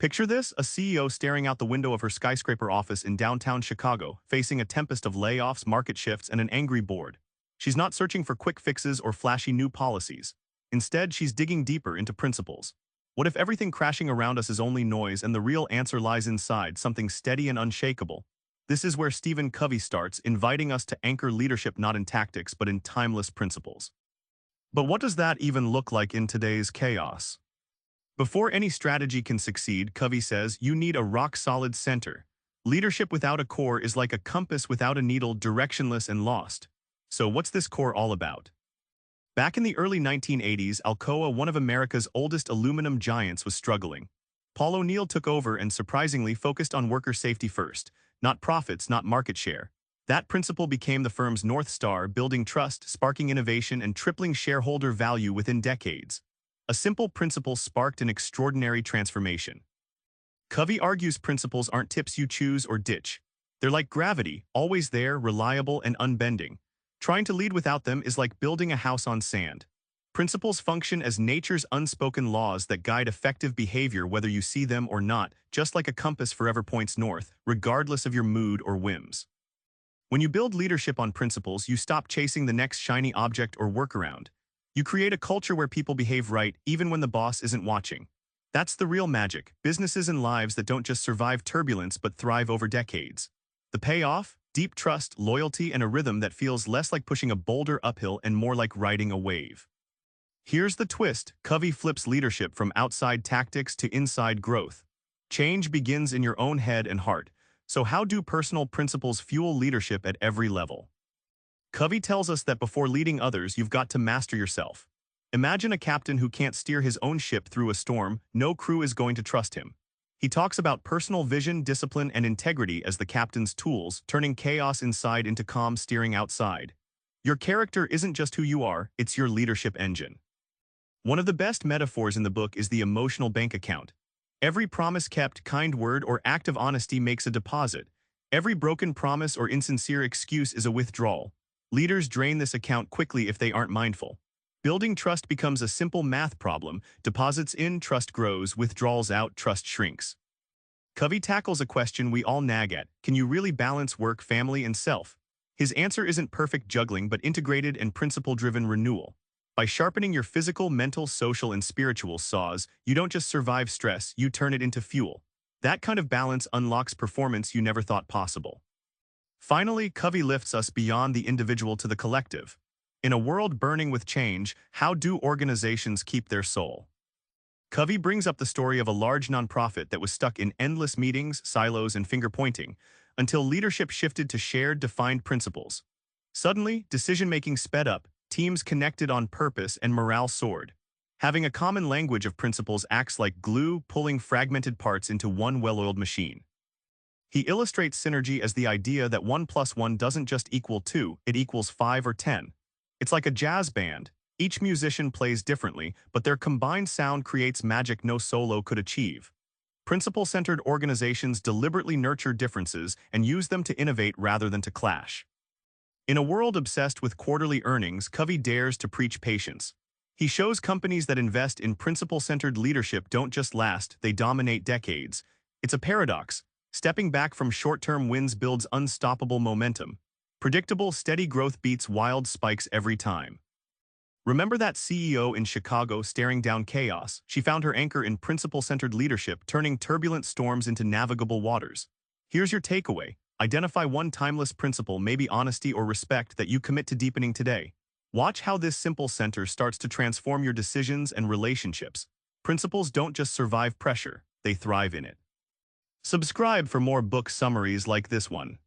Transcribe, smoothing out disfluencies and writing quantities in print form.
Picture this, a CEO staring out the window of her skyscraper office in downtown Chicago, facing a tempest of layoffs, market shifts, and an angry board. She's not searching for quick fixes or flashy new policies. Instead, she's digging deeper into principles. What if everything crashing around us is only noise and the real answer lies inside, something steady and unshakable? This is where Stephen Covey starts, inviting us to anchor leadership not in tactics but in timeless principles. But what does that even look like in today's chaos? Before any strategy can succeed, Covey says, you need a rock-solid center. Leadership without a core is like a compass without a needle, directionless and lost. So what's this core all about? Back in the early 1980s, Alcoa, one of America's oldest aluminum giants, was struggling. Paul O'Neill took over and surprisingly focused on worker safety first, not profits, not market share. That principle became the firm's North Star, building trust, sparking innovation, and tripling shareholder value within decades. A simple principle sparked an extraordinary transformation. Covey argues principles aren't tips you choose or ditch. They're like gravity, always there, reliable, and unbending. Trying to lead without them is like building a house on sand. Principles function as nature's unspoken laws that guide effective behavior whether you see them or not, just like a compass forever points north, regardless of your mood or whims. When you build leadership on principles, you stop chasing the next shiny object or workaround. You create a culture where people behave right even when the boss isn't watching. That's the real magic, businesses and lives that don't just survive turbulence but thrive over decades. The payoff? Deep trust, loyalty, and a rhythm that feels less like pushing a boulder uphill and more like riding a wave. Here's the twist, Covey flips leadership from outside tactics to inside growth. Change begins in your own head and heart. So how do personal principles fuel leadership at every level? Covey tells us that before leading others, you've got to master yourself. Imagine a captain who can't steer his own ship through a storm, no crew is going to trust him. He talks about personal vision, discipline, and integrity as the captain's tools, turning chaos inside into calm steering outside. Your character isn't just who you are, it's your leadership engine. One of the best metaphors in the book is the emotional bank account. Every promise kept, kind word, or act of honesty makes a deposit. Every broken promise or insincere excuse is a withdrawal. Leaders drain this account quickly if they aren't mindful. Building trust becomes a simple math problem. Deposits in, trust grows. Withdrawals out, trust shrinks. Covey tackles a question we all nag at. Can you really balance work, family, and self? His answer isn't perfect juggling, but integrated and principle-driven renewal. By sharpening your physical, mental, social, and spiritual saws, you don't just survive stress, you turn it into fuel. That kind of balance unlocks performance you never thought possible. Finally, Covey lifts us beyond the individual to the collective. In a world burning with change, how do organizations keep their soul? Covey brings up the story of a large nonprofit that was stuck in endless meetings, silos, and finger-pointing, until leadership shifted to shared, defined principles. Suddenly, decision-making sped up, teams connected on purpose, and morale soared. Having a common language of principles acts like glue, pulling fragmented parts into one well-oiled machine. He illustrates synergy as the idea that 1 plus 1 doesn't just equal 2, it equals 5 or 10. It's like a jazz band. Each musician plays differently, but their combined sound creates magic no solo could achieve. Principle-centered organizations deliberately nurture differences and use them to innovate rather than to clash. In a world obsessed with quarterly earnings, Covey dares to preach patience. He shows companies that invest in principle-centered leadership don't just last, they dominate decades. It's a paradox. Stepping back from short-term wins builds unstoppable momentum. Predictable, steady growth beats wild spikes every time. Remember that CEO in Chicago staring down chaos? She found her anchor in principle-centered leadership, turning turbulent storms into navigable waters. Here's your takeaway. Identify one timeless principle, maybe honesty or respect, that you commit to deepening today. Watch how this simple center starts to transform your decisions and relationships. Principles don't just survive pressure, they thrive in it. Subscribe for more book summaries like this one.